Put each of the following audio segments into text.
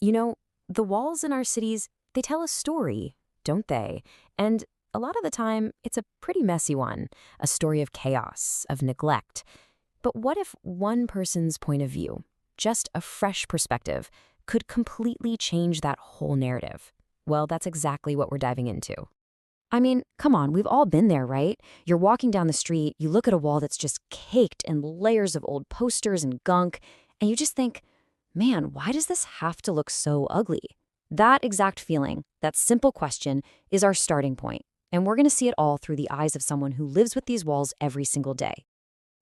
You know, the walls in our cities, they tell a story, don't they? And a lot of the time, it's a pretty messy one, a story of chaos, of neglect. But what if one person's point of view, just a fresh perspective, could completely change that whole narrative? Well, that's exactly what we're diving into. I mean, come on, we've all been there, right? You're walking down the street, you look at a wall that's just caked in layers of old posters and gunk, and you just think, man, why does this have to look so ugly? That exact feeling, that simple question, is our starting point, and we're going to see it all through the eyes of someone who lives with these walls every single day.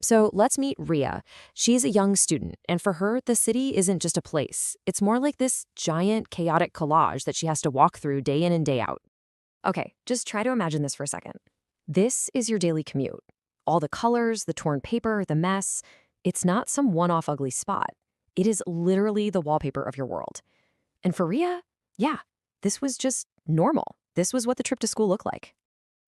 So let's meet Ria. She's a young student, and for her, the city isn't just a place. It's more like this giant, chaotic collage that she has to walk through day in and day out. Okay, just try to imagine this for a second. This is your daily commute. All the colors, the torn paper, the mess. It's not some one-off ugly spot. It is literally the wallpaper of your world. And for Ria, yeah, this was just normal. This was what the trip to school looked like.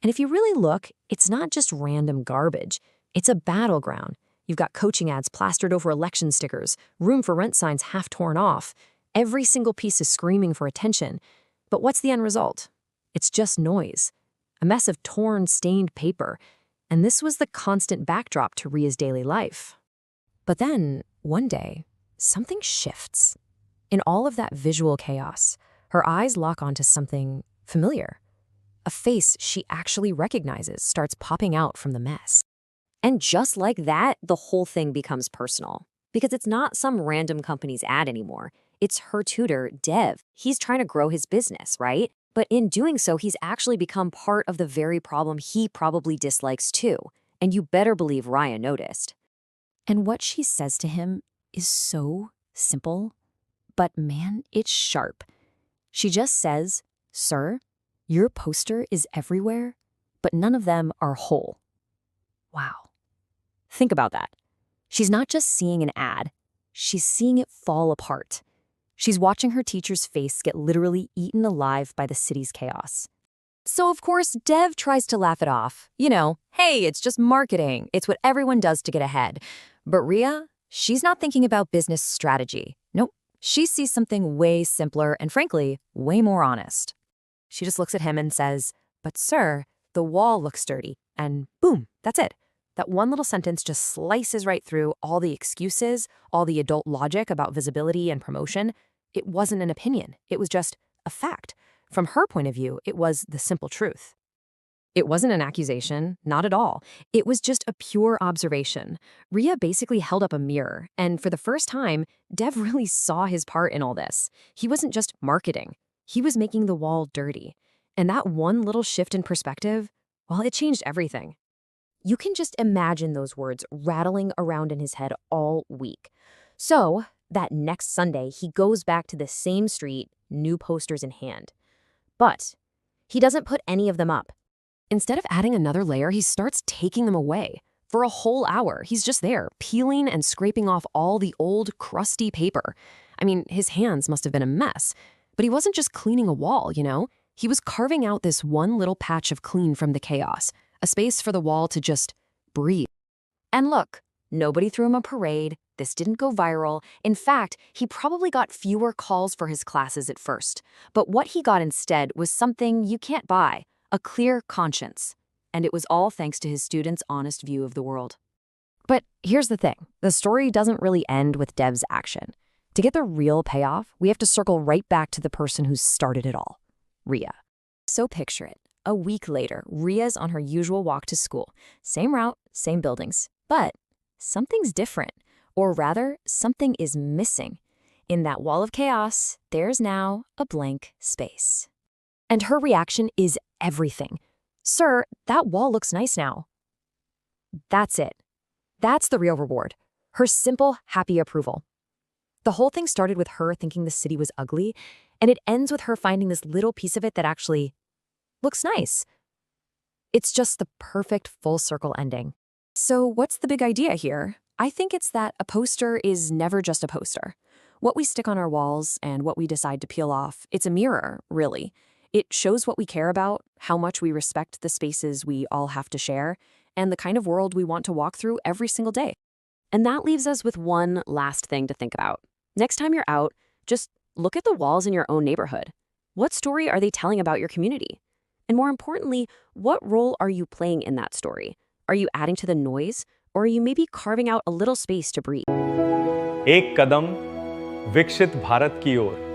And if you really look, it's not just random garbage. It's a battleground. You've got coaching ads plastered over election stickers, room for rent signs half torn off. Every single piece is screaming for attention. But what's the end result? It's just noise, a mess of torn, stained paper. And this was the constant backdrop to Ria's daily life. But then, one day, something shifts. In all of that visual chaos, her eyes lock onto something familiar. A face she actually recognizes starts popping out from the mess. And just like that, the whole thing becomes personal. Because it's not some random company's ad anymore. It's her tutor, Dev. He's trying to grow his business, right? But in doing so, he's actually become part of the very problem he probably dislikes too. And you better believe Raya noticed. And what she says to him is so simple, but man, it's sharp. She just says, "Sir, your poster is everywhere, but none of them are whole." Wow. Think about that. She's not just seeing an ad, she's seeing it fall apart. She's watching her teacher's face get literally eaten alive by the city's chaos. So of course, Dev tries to laugh it off. You know, hey, it's just marketing. It's what everyone does to get ahead. But Ria, she's not thinking about business strategy. Nope. She sees something way simpler and frankly, way more honest. She just looks at him and says, "But sir, the wall looks dirty." And boom, that's it. That one little sentence just slices right through all the excuses, all the adult logic about visibility and promotion. It wasn't an opinion. It was just a fact. From her point of view, it was the simple truth. It wasn't an accusation, not at all. It was just a pure observation. Ria basically held up a mirror, and for the first time, Dev really saw his part in all this. He wasn't just marketing. He was making the wall dirty. And that one little shift in perspective, well, it changed everything. You can just imagine those words rattling around in his head all week. So, that next Sunday, he goes back to the same street, new posters in hand. But he doesn't put any of them up. Instead of adding another layer, he starts taking them away. For a whole hour, he's just there, peeling and scraping off all the old, crusty paper. I mean, his hands must have been a mess. But he wasn't just cleaning a wall, you know? He was carving out this one little patch of clean from the chaos, a space for the wall to just breathe. And look, nobody threw him a parade. This didn't go viral. In fact, he probably got fewer calls for his classes at first. But what he got instead was something you can't buy, a clear conscience. And it was all thanks to his students' honest view of the world. But here's the thing. The story doesn't really end with Dev's action. To get the real payoff, we have to circle right back to the person who started it all, Ria. So picture it. A week later, Ria's on her usual walk to school. Same route, same buildings. But something's different. Or rather, something is missing. In that wall of chaos, there's now a blank space. And her reaction is everything. "Sir, that wall looks nice now." That's it. That's the real reward. Her simple, happy approval. The whole thing started with her thinking the city was ugly, and it ends with her finding this little piece of it that actually looks nice. It's just the perfect full circle ending. So what's the big idea here? I think it's that a poster is never just a poster. What we stick on our walls and what we decide to peel off, it's a mirror, really. It shows what we care about, how much we respect the spaces we all have to share, and the kind of world we want to walk through every single day. And that leaves us with one last thing to think about. Next time you're out, just Look at the walls in your own neighborhood. What story are they telling about your community? And more importantly, what role are you playing in that story? Are you adding to the noise, or are you maybe carving out a little space to breathe? एक कदम विकसित भारत की ओर।